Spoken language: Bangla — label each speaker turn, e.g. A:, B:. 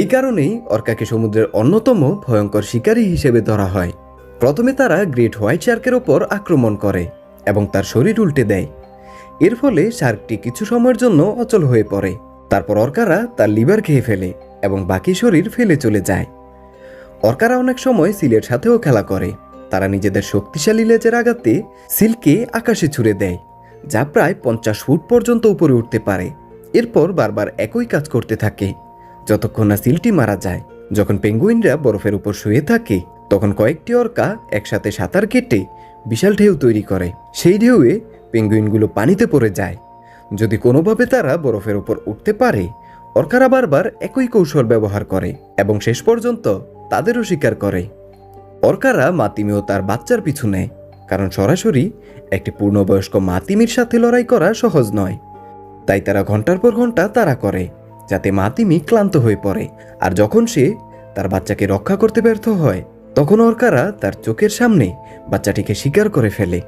A: এই কারণেই অর্কাকে সমুদ্রের অন্যতম ভয়ঙ্কর শিকারী হিসেবে ধরা হয়। প্রথমে তারা গ্রেট হোয়াইট শার্কের ওপর আক্রমণ করে এবং তার শরীর উল্টে দেয়। এর ফলে শার্কটি কিছু সময়ের জন্য অচল হয়ে পড়ে। তারপর অর্কারা তার লিভার খেয়ে ফেলে এবং বাকি শরীর ফেলে চলে যায়। অর্কারা অনেক সময় সিলের সাথেও খেলা করে। তারা নিজেদের শক্তিশালী লেজের আঘাতে সিলকে আকাশে ছুড়ে দেয়, যা প্রায় 50 ফুট পর্যন্ত উপরে উঠতে পারে। এরপর বারবার একই কাজ করতে থাকে যতক্ষণ না সিলটি মারা যায়। যখন পেঙ্গুইনরা বরফের উপর শুয়ে থাকে, তখন কয়েকটি অর্কা একসাথে সাঁতার কেটে বিশাল ঢেউ তৈরি করে। সেই ঢেউয়ে পেঙ্গুইনগুলো পানিতে পড়ে যায়। যদি কোনোভাবে তারা বরফের উপর উঠতে পারে, অর্কারা বারবার একই কৌশল ব্যবহার করে এবং শেষ পর্যন্ত তাদেরও শিকার করে। অর্কারা মাতিমি ও তার বাচ্চার পিছু নেয়, কারণ সরাসরি একটি পূর্ণবয়স্ক মাতিমির সাথে লড়াই করা সহজ নয়। তাই তারা ঘন্টার পর ঘন্টা তাড়া করে, যাতে মাতিমি ক্লান্ত হয়ে পড়ে। আর যখন সে তার বাচ্চাকে রক্ষা করতে ব্যর্থ হয়, তখন অর্কারা তার চোখের সামনে বাচ্চাটিকে শিকার করে ফেলে।